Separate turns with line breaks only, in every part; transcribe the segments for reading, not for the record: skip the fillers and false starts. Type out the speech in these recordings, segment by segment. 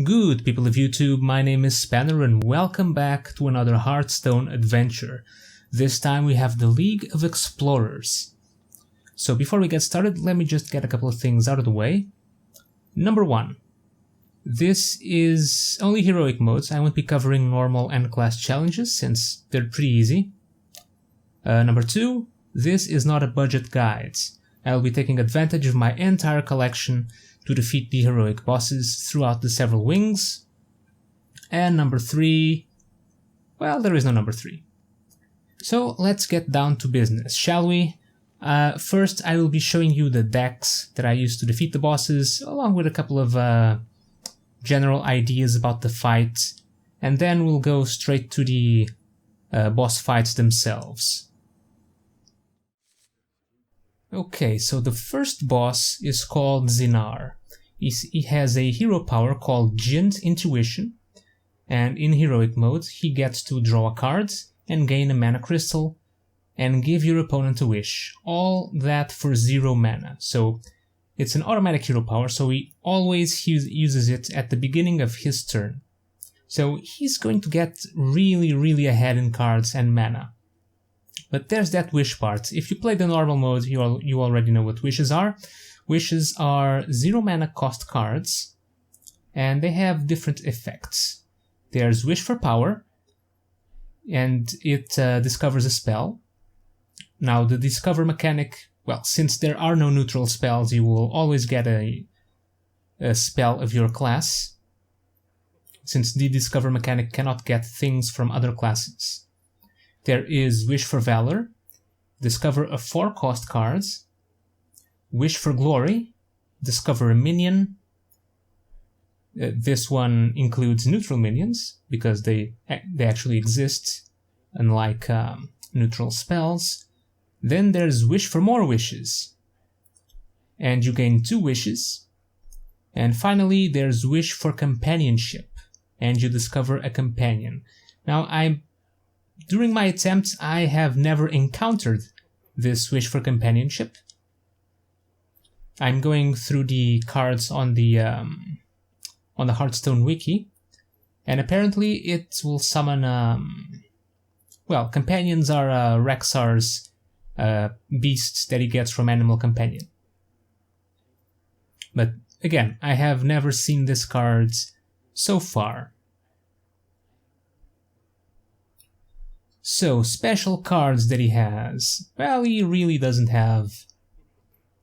Good people of YouTube, my name is Spanner and welcome back to another Hearthstone Adventure. This time we have the League of Explorers. So before we get started, let me just get a couple of things out of the way. Number 1. This is only heroic modes. I won't be covering normal and class challenges since they're pretty easy. Number 2. This is not a budget guide. I'll be taking advantage of my entire collection to defeat the heroic bosses throughout the several wings. And number 3, well, there is no number 3. So let's get down to business, shall we? First, I will be showing you the decks that I use to defeat the bosses, along with a couple of general ideas about the fight, and then we'll go straight to the boss fights themselves. Okay, so the first boss is called Zinaar. He has a hero power called Giant Intuition, and in heroic mode he gets to draw a card and gain a mana crystal and give your opponent a wish. All that for 0 mana. So it's an automatic hero power, so he always uses it at the beginning of his turn. So he's going to get really ahead in cards and mana. But there's that wish part. If you play the normal mode, you already know what wishes are. Wishes are 0 mana cost cards, and they have different effects. There's Wish for Power, and it discovers a spell. Now the discover mechanic, well, since there are no neutral spells, you will always get a spell of your class, since the discover mechanic cannot get things from other classes. There is Wish for Valor, discover a 4 cost cards. Wish for Glory, discover a minion. This one includes neutral minions, because they actually exist, unlike neutral spells. Then there's Wish for More Wishes, and you gain 2 wishes. And finally there's Wish for Companionship, and you discover a companion. Now during my attempts, I have never encountered this Wish for Companionship. I'm going through the cards on the Hearthstone wiki, and apparently it will summon, well, companions are Rexar's beasts that he gets from Animal Companion. But again, I have never seen this card so far. So, special cards that he has. Well, he really doesn't have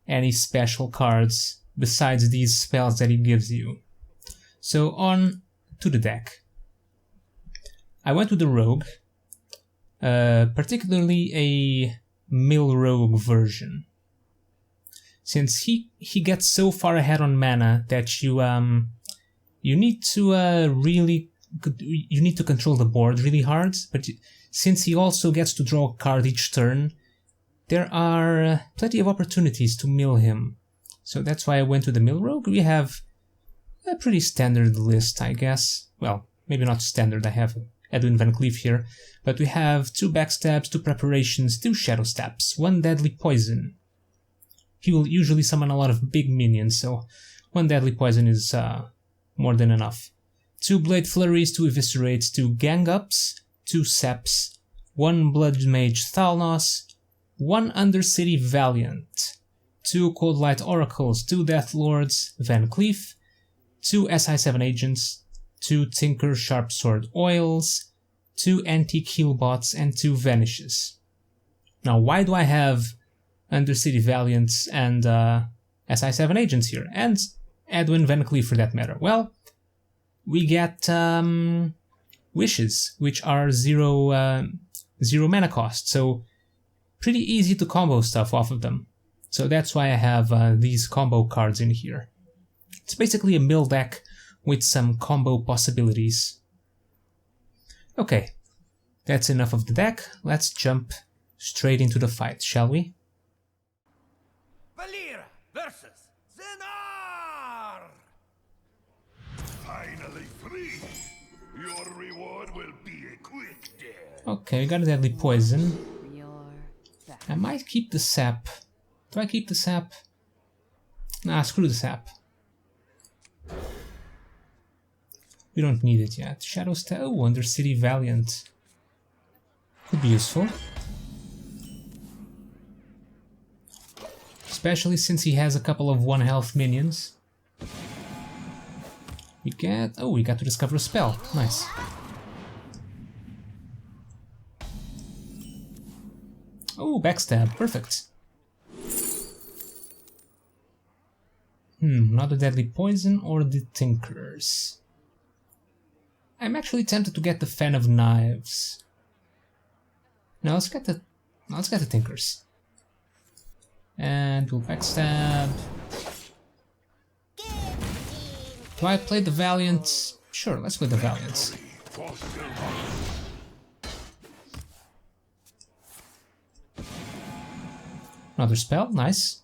any special cards besides these spells that he gives you. So, on to the deck. I went with the Rogue, particularly a Mill Rogue version. Since he gets so far ahead on mana that you need to control the board really hard, but since he also gets to draw a card each turn, there are plenty of opportunities to mill him. So that's why I went to the Mill Rogue. We have a pretty standard list, I guess. Well, maybe not standard, I have Edwin Van Cleef here. But we have 2 backstabs, 2 preparations, 2 shadow stabs, 1 deadly poison. He will usually summon a lot of big minions, so 1 deadly poison is more than enough. 2 blade flurries, 2 eviscerates, 2 gang ups, 2 seps, 1 blood mage Thalnos, 1 Undercity Valiant, 2 Cold Light Oracles, 2 Death Lords Van Cleef, 2 SI7 agents, 2 Tinker Sharp Sword Oils, 2 Antique Heal Bots, and 2 Vanishes. Now, why do I have Undercity Valiants and SI7 agents here, and Edwin Van Cleef for that matter? Well, we get wishes, which are 0 mana cost, so pretty easy to combo stuff off of them. So that's why I have these combo cards in here. It's basically a mill deck with some combo possibilities. Okay, that's enough of the deck. Let's jump straight into the fight, shall we?
Valir versus Zinaar! Finally free! Your reward will be a quick death.
Okay, we got a deadly poison. I might keep the sap. Do I keep the sap? Nah, screw the sap. We don't need it yet. Shadow Step. Oh, Undercity Valiant. Could be useful. Especially since he has a couple of 1 health minions. We get... Oh, we got to discover a spell. Nice. Oh, backstab. Perfect. Not a deadly poison or the Tinkers. I'm actually tempted to get the Fan of Knives. No, let's get the Tinkers. And we'll backstab. Do I play the Valiant? Sure, let's play the Valiant. Another spell, nice.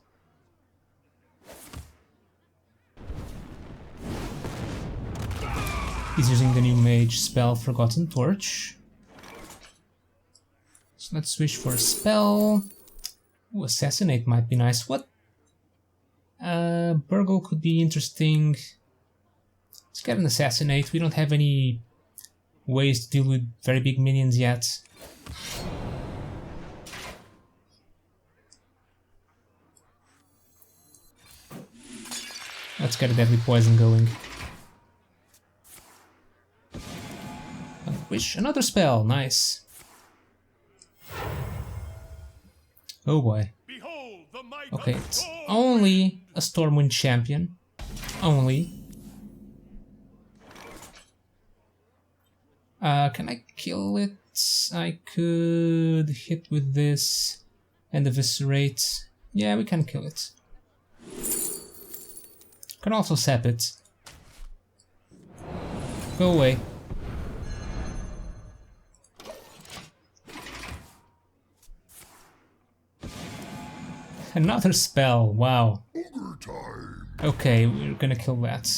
He's using the new mage spell Forgotten Torch. So let's wish for a spell. Ooh, Assassinate might be nice. What? Burgle could be interesting. Let's get an Assassinate. We don't have any ways to deal with very big minions yet. Let's get a Deadly Poison going. Wish another spell, nice. Oh boy. Okay, it's only a Stormwind champion. Only. Can I kill it? I could hit with this and eviscerate. Yeah, we can kill it. Can also sap it. Go away. Another spell, wow. Okay, we're gonna kill that.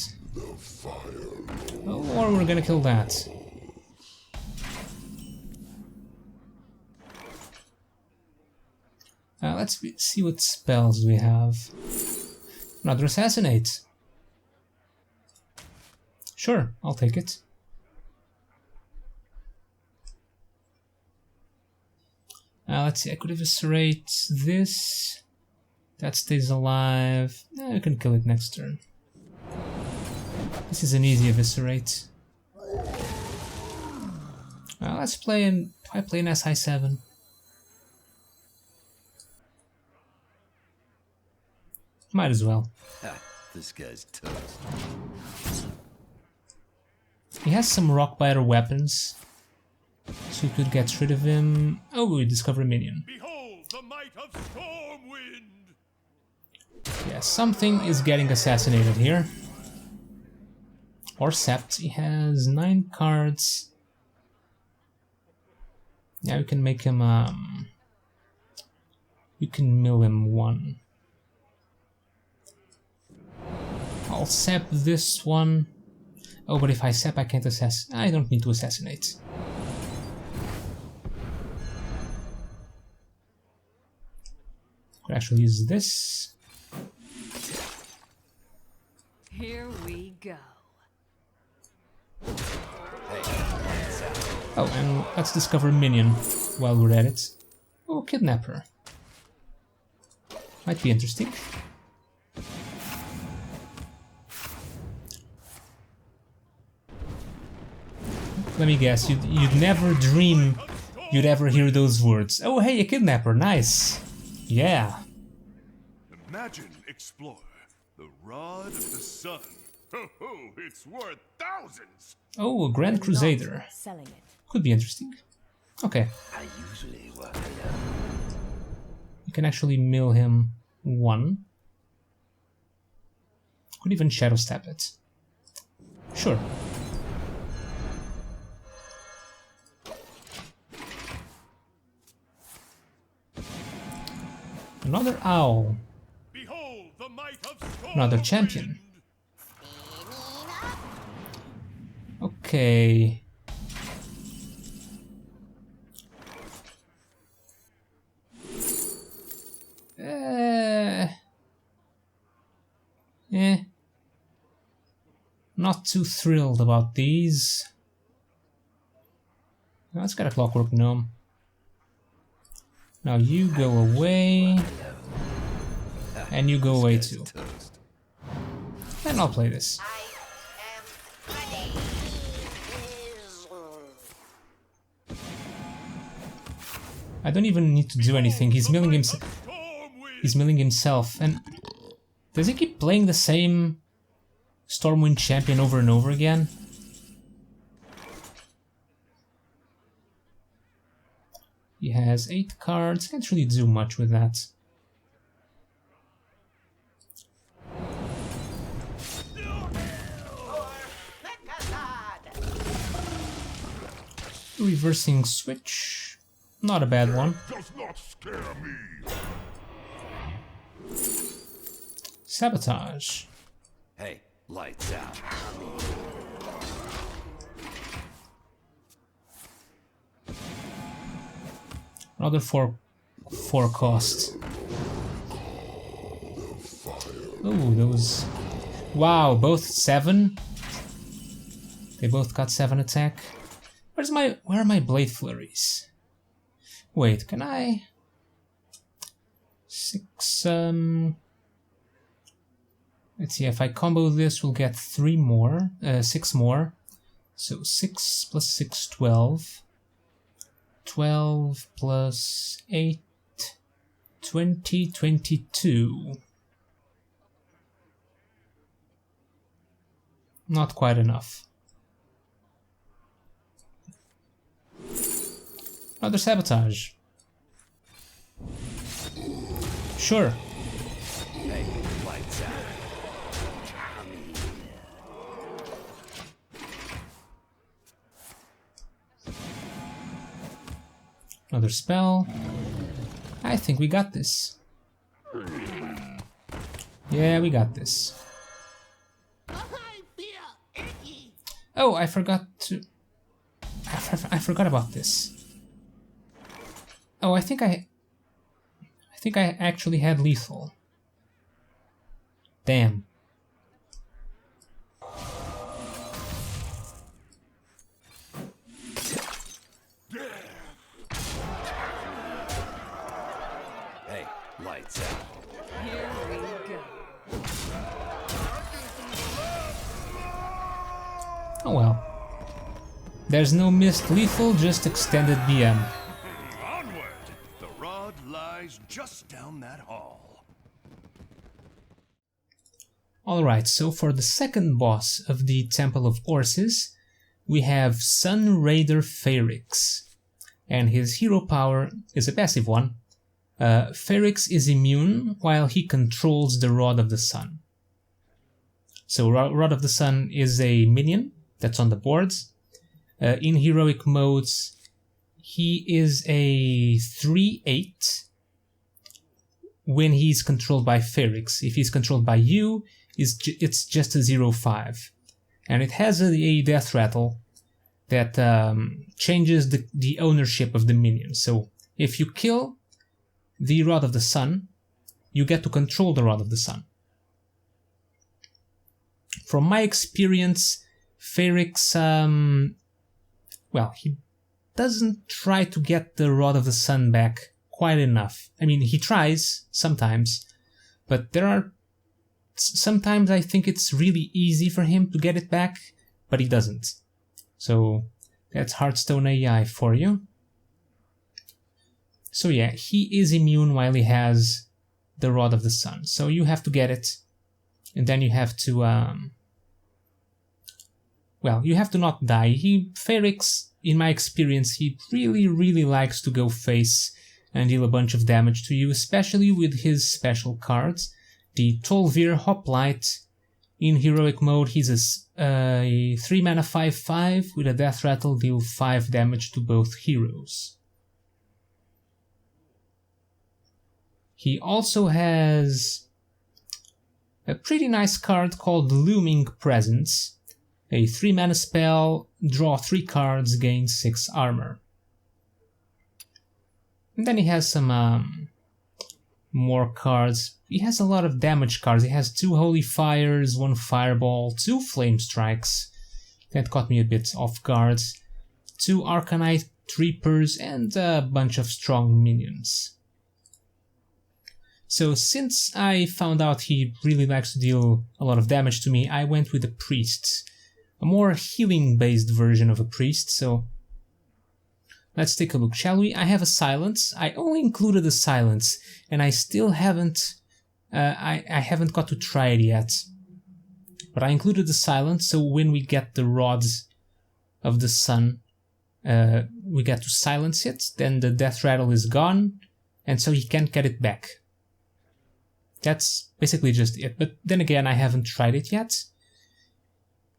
Oh, or we're gonna kill that. Let's see what spells we have. Another Assassinate. Sure, I'll take it. Let's see, I could eviscerate this. That stays alive. I can kill it next turn. This is an easy eviscerate. Let's play in... Do I play an SI7? Might as well.
This guy's toast.
He has some Rockbiter weapons, so we could get rid of him. Oh, we discover a minion.
Behold the might of Stormwind!
Yeah, something is getting assassinated here. Or Sept. He has 9 cards. Yeah, we can make him, we can mill him 1. I'll sap this one. Oh, but if I sap, I can't assassinate. I don't need to assassinate. Could actually use this.
Here we go.
Oh, and let's discover a minion while we're at it. Oh, Kidnapper. Might be interesting. Let me guess, you'd never dream you'd ever hear those words. Oh, hey, a Kidnapper, nice. Yeah.
Imagine, Explorer, the rod of the sun. Ho ho, it's worth thousands!
Oh, a Grand Crusader.
Selling it.
Could be interesting. Okay.
I usually work alone.
You can actually mill him 1. Could even Shadow Step it. Sure. Another owl.
Behold the might of
Another champion. Okay. Not too thrilled about these. Let's get a Clockwork Gnome. Now you go away. And you go away too. And I'll play this. I don't even need to do anything. He's milling himself. He's milling himself. And does he keep playing the same Stormwind champion over and over again? He has 8 cards. Can't really do much with that. Reversing switch. Not a bad one.
Does not scare me.
Sabotage.
Hey, lights out.
Another 4 cost. Oh, those. Wow, both 7. They both got 7 attack. Where are my Blade Flurries? Wait, can I? 6, let's see, if I combo this, we'll get 3 more, 6 more. So 6 plus 6, 12. 12 plus 8, 20, 22. Not quite enough. Another sabotage. Sure.
Hey, lights out.
Another spell. I think we got this. Yeah, we got this. Oh, I forgot to... I forgot about this. Oh, I think I actually had lethal. Damn.
Hey, lights out.
Here we go.
Oh well. There's no missed lethal, just extended BM.
Onward! The rod lies just down that hall.
Alright, so for the second boss of the Temple of Orsis, we have Sun Raider Phaerix. And his hero power is a passive one. Phaerix is immune while he controls the Rod of the Sun. So Rod of the Sun is a minion that's on the boards. In heroic modes, he is a 3/8 when he's controlled by Phaerix. If he's controlled by you, it's just a 0/5. And it has a death rattle that changes the ownership of the minion. So if you kill the Rod of the Sun, you get to control the Rod of the Sun. From my experience, Phaerix, well, he doesn't try to get the Rod of the Sun back quite enough. I mean, he tries sometimes, but there are sometimes I think it's really easy for him to get it back, but he doesn't. So that's Hearthstone AI for you. So yeah, he is immune while he has the Rod of the Sun. So you have to get it, and then you have to, well, you have to not die. Phaerix, in my experience, he really likes to go face and deal a bunch of damage to you, especially with his special cards. The Tolvir Hoplite. In heroic mode, he's a 3 mana 5/5 with a death rattle, deal 5 damage to both heroes. He also has a pretty nice card called Looming Presence. A 3 mana spell, draw 3 cards, gain 6 armor. And then he has some more cards. he has a lot of damage cards. He has 2 Holy Fires, 1 Fireball, 2 Flame Strikes. That caught me a bit off guard. 2 Arcanite Reapers and a bunch of strong minions. So since I found out he really likes to deal a lot of damage to me, I went with a Priest. A more healing-based version of a Priest, so let's take a look, shall we? I have a Silence. I only included a Silence, and I still haven't I haven't got to try it yet. But I included the Silence, so when we get the Rods of the Sun, we get to silence it, then the death rattle is gone, and so he can't get it back. That's basically just it, but then again I haven't tried it yet,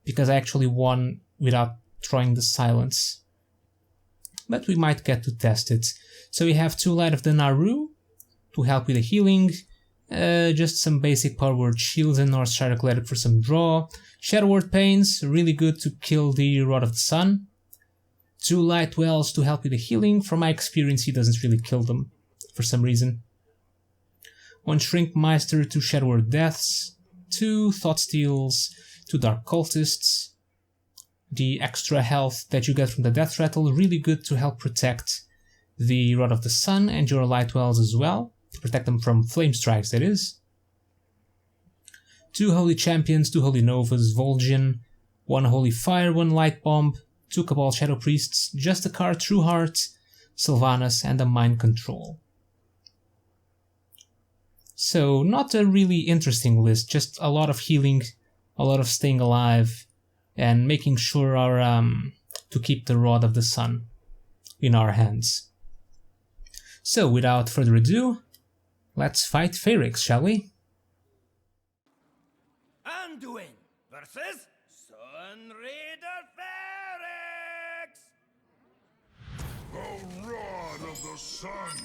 because I actually won without throwing the silence. But we might get to test it. So we have 2 Light of the Naru to help with the healing, just some basic Power Word Shields and North Shard Athletic for some draw. Shadow Word Pains, really good to kill the Rod of the Sun. 2 Light Wells to help with the healing. From my experience, he doesn't really kill them for some reason. 1 Shrink Meister, 2 Shadow Word Deaths, 2 Thought Steals, 2 Dark Cultists. The extra health that you get from the Death Rattle, really good to help protect the Rod of the Sun and your Light Wells as well, to protect them from Flame Strikes, that is. 2 Holy Champions, 2 Holy Novas, Vol'jin, 1 Holy Fire, 1 Light Bomb, 2 Cabal Shadow Priests, just a card, True Heart, Sylvanas, and a Mind Control. So, not a really interesting list, just a lot of healing, a lot of staying alive, and making sure to keep the Rod of the Sun in our hands. So, without further ado, let's fight Phaerix, shall we?
Anduin versus Sun Raider Phaerix!
The rod of the sun.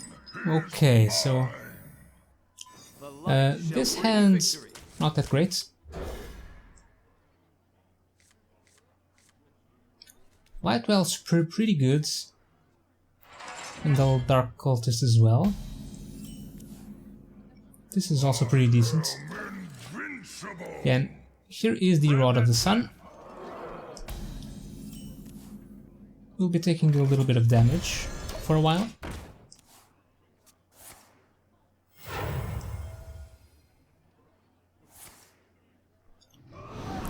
Okay, so this hand's not that great. Lightwell's pretty good, and the Dark Cultist as well. This is also pretty decent. And here is the Rod of the Sun. We'll be taking a little bit of damage for a while.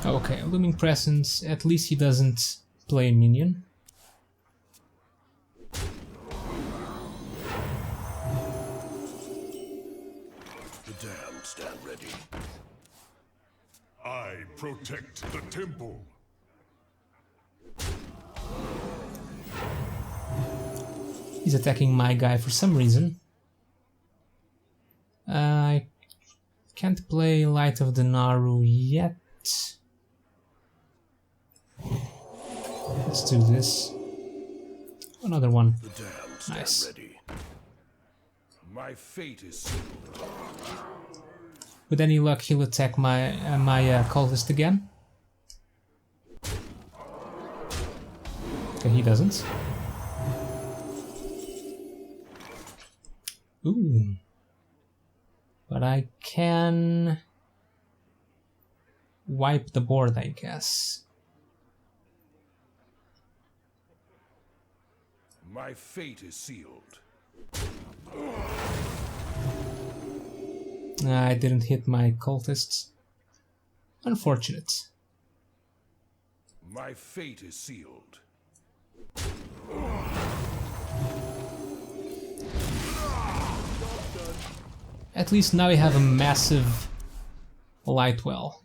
Okay, Looming Presence, at least he doesn't play a minion.
The damned stand ready. I protect the temple.
He's attacking my guy for some reason. I can't play Light of the Naru yet. Let's do this. Another one.
The damned stand
Nice.
ready. My fate is sealed.
With any luck, he'll attack my cultist again. Okay, he doesn't. Ooh. But I can wipe the board, I guess.
My fate is sealed.
I didn't hit my cultists. Unfortunate.
My fate is sealed.
At least now we have a massive light well.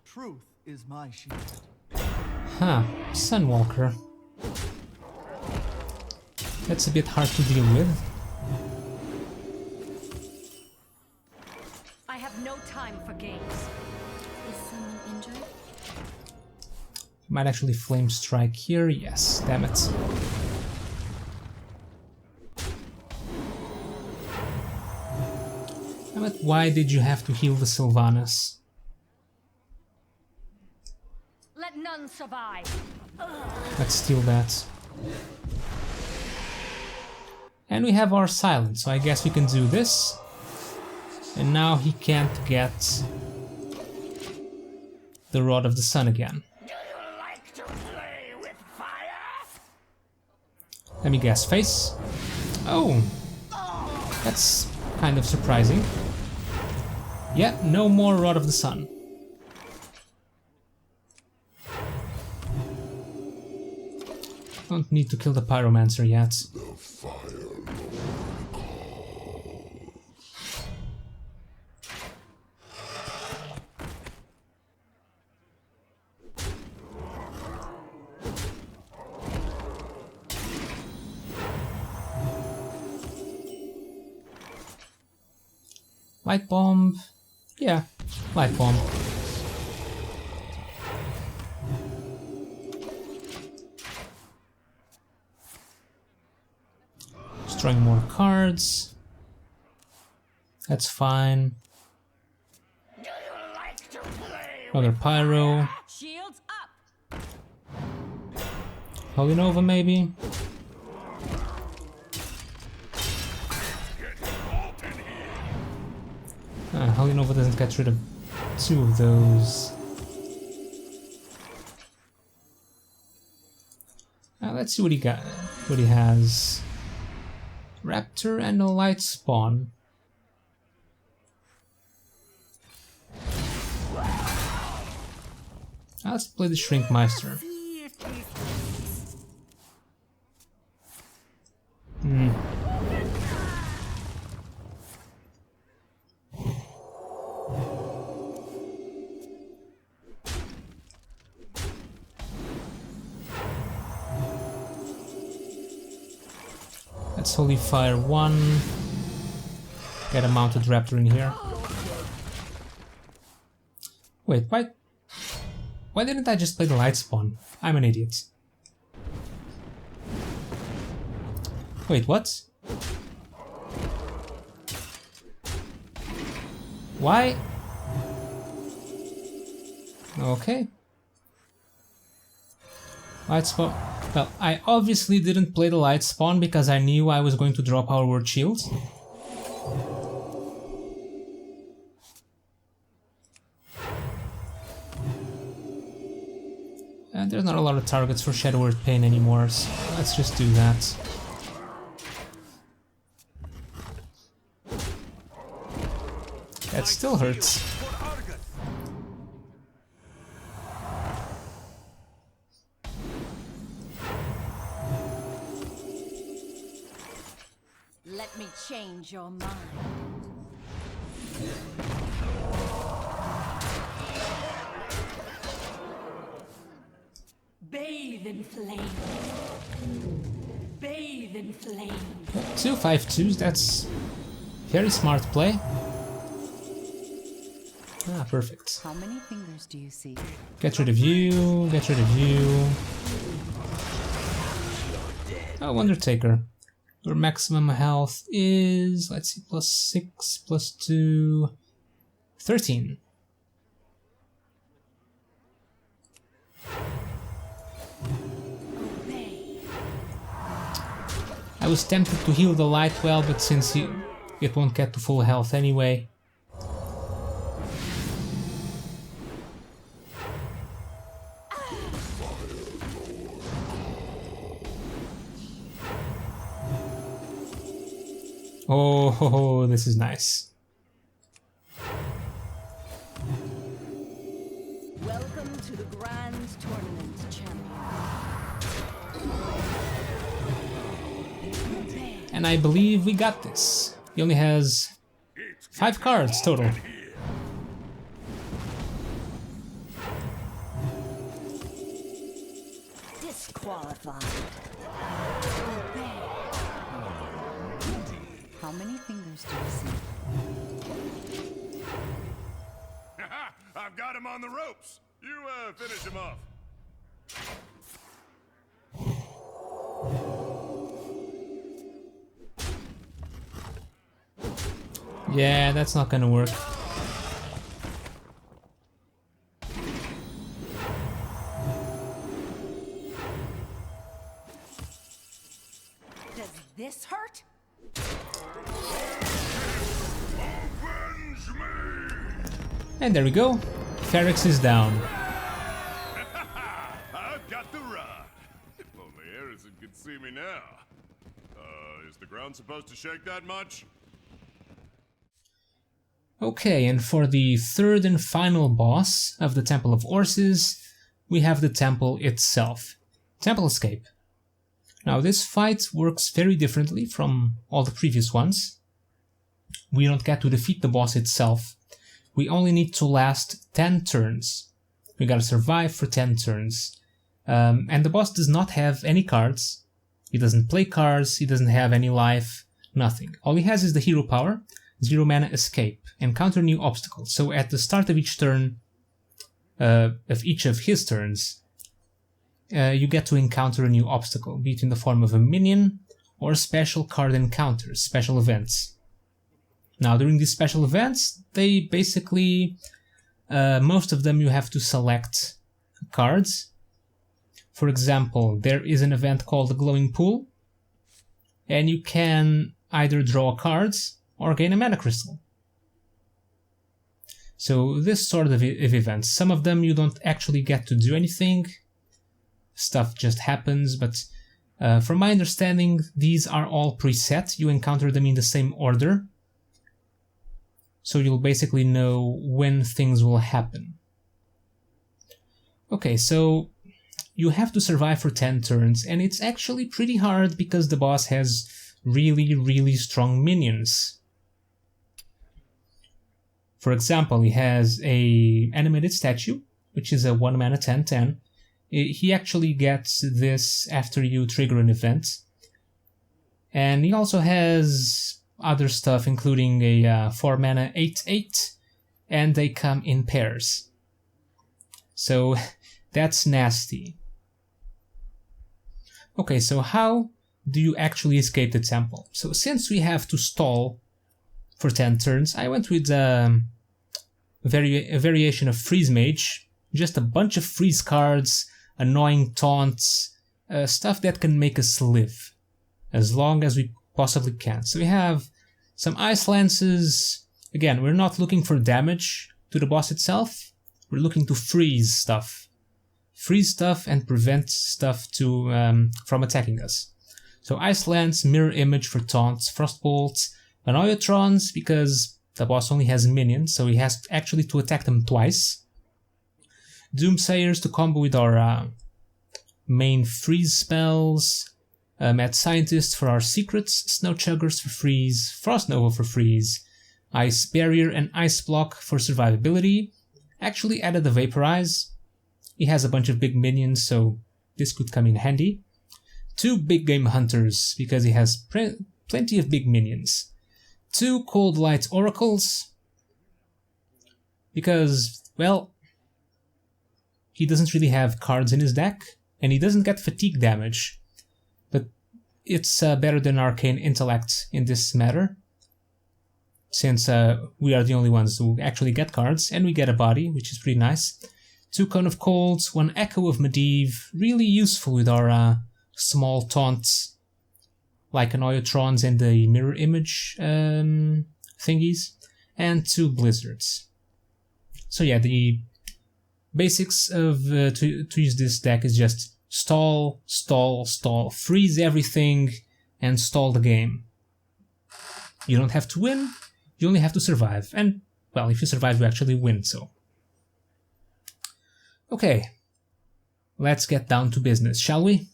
Truth is my shield.
Huh, Sunwalker. That's a bit hard to deal with.
I have no time for games.
Is someone injured?
Might actually flame strike here. Yes, damn it. But why did you have to heal the Sylvanas?
Let none survive.
Let's steal that. And we have our silence, so I guess we can do this. And now he can't get the Rod of the Sun again.
Do you like to play with fire?
Let me guess, face? Oh! That's kind of surprising. Yeah, no more Rod of the Sun. Don't need to kill the Pyromancer yet. Light Bomb? Yeah, Light Bomb. Destroying more cards. That's fine.
Do you like to play
Another Pyro.
Shields up.
Holy Nova maybe? Holy Nova doesn't get rid of two of those. Let's see what he got. What he has. Raptor and a Light Spawn. Let's play the Shrinkmeister. Let's Holy Fire 1. Get a mounted raptor in here. Wait, why didn't I just play the Light Spawn? I'm an idiot. Wait, what? Why? Okay. Light Spawn. Well, I obviously didn't play the Light Spawn because I knew I was going to drop our Word Shields. And there's not a lot of targets for Shadow Earth Pain anymore, so let's just do that. That still hurts.
Let me change your mind. Bathe in flame. Bathe in flame.
2/5/2s, that's very smart play. Ah, perfect.
How many fingers do you see?
Get rid of you, get rid of you. Oh, Undertaker. Your maximum health is, let's see, +6, +2, 13. I was tempted to heal the Light Well, but since it won't get to full health anyway. Oh, this is nice.
Welcome to the Grand Tournament, champion.
And I believe we got this. He only has 5 cards total.
Disqualified. How many fingers do you see?
I've got him on the ropes. You finish him off.
Yeah, that's not gonna work.
Does this hurt?
And there we go. Phaerix is down.
I've got the rod. If only Harrison could see me now. Is the ground supposed to shake that much?
Okay, and for the third and final boss of the Temple of Orsis, we have the temple itself. Temple Escape. Now this fight works very differently from all the previous ones. We don't get to defeat the boss itself. We only need to last 10 turns. We gotta survive for 10 turns. And the boss does not have any cards. He doesn't play cards, he doesn't have any life, nothing. All he has is the hero power, 0 mana escape, encounter new obstacles. So at the start of each turn, of each of his turns, you get to encounter a new obstacle, be it in the form of a minion or special card encounters, special events. Now during these special events, they basically, most of them you have to select cards. For example, there is an event called the Glowing Pool, and you can either draw cards or gain a mana crystal. So this sort of events, some of them you don't actually get to do anything, stuff just happens, but from my understanding these are all preset, you encounter them in the same order, so you'll basically know when things will happen. Okay, so you have to survive for 10 turns, and it's actually pretty hard because the boss has really strong minions. For example, he has a animated statue, which is a 1 mana 10/10. He actually gets this after you trigger an event. And he also has other stuff, including a 4 mana 8/8, and they come in pairs. So that's nasty. Okay, so how do you actually escape the temple? So since we have to stall for 10 turns, I went with a variation of Freeze Mage, just a bunch of freeze cards, annoying taunts, stuff that can make us live as long as we possibly can. So we have some Ice Lances. Again, we're not looking for damage to the boss itself, we're looking to freeze stuff. Freeze stuff and prevent stuff from attacking us. So Ice Lance, Mirror Image for taunts, Frostbolts, Anoyotrons because the boss only has minions, so he has actually to attack them twice. Doomsayers to combo with our main freeze spells, Mad Scientist for our secrets, Snow Chuggers for freeze, Frost Nova for freeze, Ice Barrier and Ice Block for survivability. Actually added the Vaporize. He has a bunch of big minions, so this could come in handy. 2 Big Game Hunters, because he has plenty of big minions. 2 Cold Light Oracles, because, well, he doesn't really have cards in his deck, and he doesn't get fatigue damage, but it's better than Arcane Intellect in this matter, since we are the only ones who actually get cards, and we get a body, which is pretty nice. 2 Cone of Colds, 1 Echo of Medivh, really useful with our small taunts, like Anoyotrons and the Mirror Image thingies, and 2 Blizzards. So yeah, the basics of to use this deck is just stall, freeze everything, and stall the game. You don't have to win, you only have to survive, and, well, if you survive you actually win, so. Okay, let's get down to business, shall we?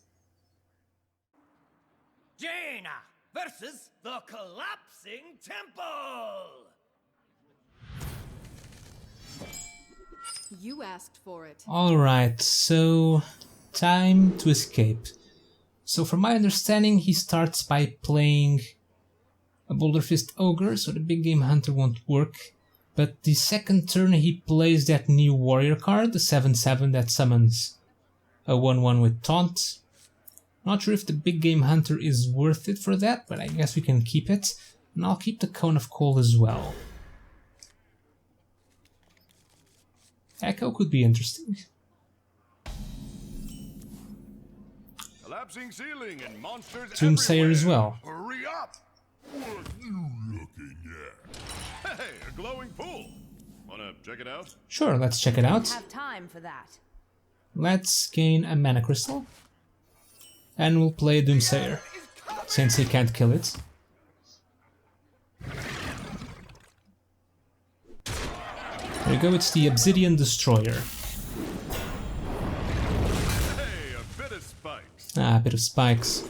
Jaina versus the Collapsing Temple!
You asked for it.
Alright, so time to escape. So from my understanding, he starts by playing a Boulder Fist Ogre, so the Big Game Hunter won't work. But the second turn he plays that new warrior card, the 7/7 that summons a 1/1 with taunt. Not sure if the Big Game Hunter is worth it for that, but I guess we can keep it. And I'll keep the Cone of Cold as well. Echo could be interesting.
Collapsing ceiling and monsters
Doomsayer as well.
Hurry up! What you looking at? Hey, a glowing pool. Wanna check it out?
Sure, let's check it out.
Have time for that.
Let's gain a mana crystal. And we'll play Doomsayer, since he can't kill it. There you go, it's the Obsidian Destroyer.
Hey, a bit of spikes.
Ah, a bit of spikes.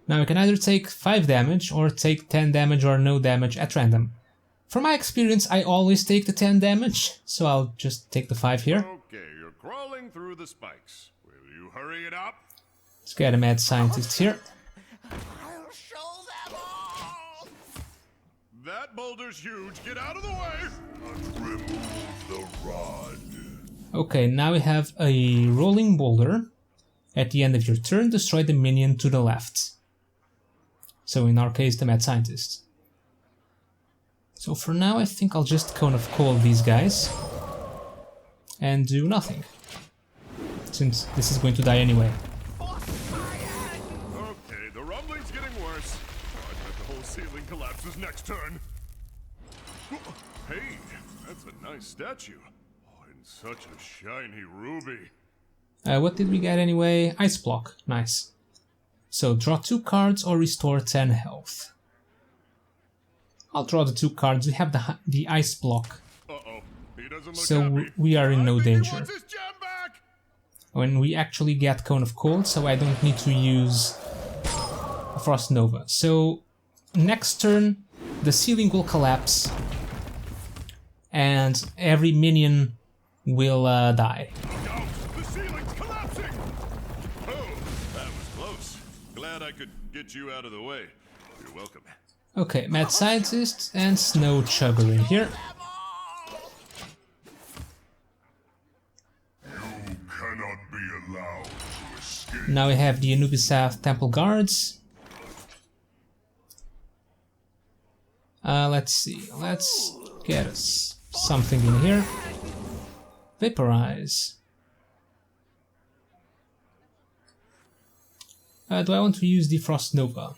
Now we can either take 5 damage or take 10 damage or no damage at random. From my experience, I always take the 10 damage, so I'll just take the 5 here.
Okay, you're crawling through the spikes. Will you hurry it up?
Let's get a mad scientist here.
I'll show them all!
That boulder's huge. Get out of the way! And remove the rod.
Okay, now we have a rolling boulder. At the end of your turn, destroy the minion to the left. So in our case, the mad scientist. So for now, I think I'll just Cone of Cold these guys. And do nothing. Since this is going to die anyway.
Okay, the rumbling's getting worse. I bet the whole ceiling collapses next turn. Hey, that's a nice statue. Oh, and such a shiny ruby.
What did we get anyway? Ice Block. Nice. So draw 2 cards or restore 10 health. I'll draw the 2 cards. We have the Ice Block.
Uh-oh, he doesn't look
So
happy.
we are in no
I think he
danger.
wants his gem back.
When we actually get Cone of Cold, so I don't need to use a Frost Nova. So next turn, the ceiling will collapse, and every minion will die.
Look out, the ceiling's collapsing. Oh, that was close. Glad I could get you out of the way. You're welcome.
Okay, Mad Scientist and Snow Chugger in here.
You cannot be allowed to escape.
Now we have the Anubisath Temple Guards. Let's see, let's get us something in here. Vaporize. Do I want to use the Frost Nova?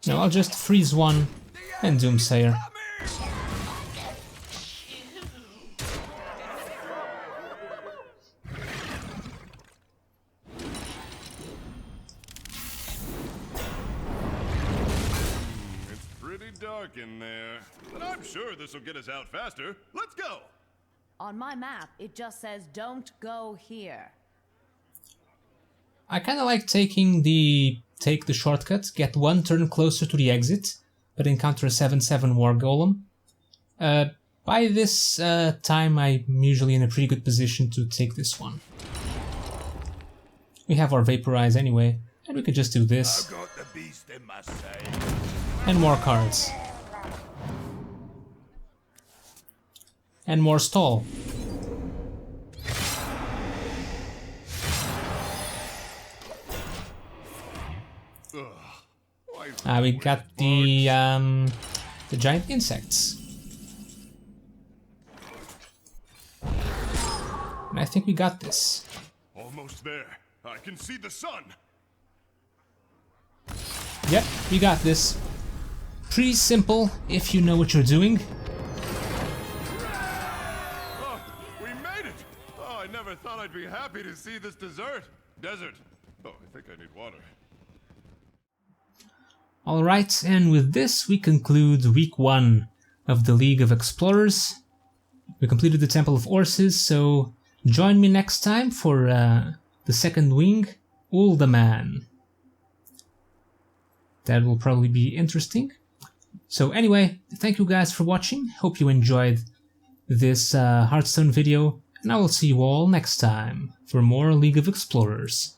No, I'll just freeze one and Doomsayer.
It's pretty dark in there, but I'm sure this will get us out faster. Let's go.
On my map, it just says don't go here.
I kinda like taking take the shortcut, get 1 turn closer to the exit, but encounter a 7/7 War Golem. By this time I'm usually in a pretty good position to take this one. We have our Vaporize anyway, and we could just do this.
Got the beast in my sight.
And more cards. And more stall. We got the giant insects. And I think we got this.
Almost there. I can see the sun.
Yep, we got this. Pretty simple if you know what you're doing.
Oh, we made it. Oh, I never thought I'd be happy to see this desert. Desert. Oh, I think I need water.
Alright, and with this we conclude week 1 of the League of Explorers. We completed the Temple of Orsis, so join me next time for the second wing, Uldaman. That will probably be interesting. So anyway, thank you guys for watching, hope you enjoyed this Hearthstone video, and I will see you all next time for more League of Explorers.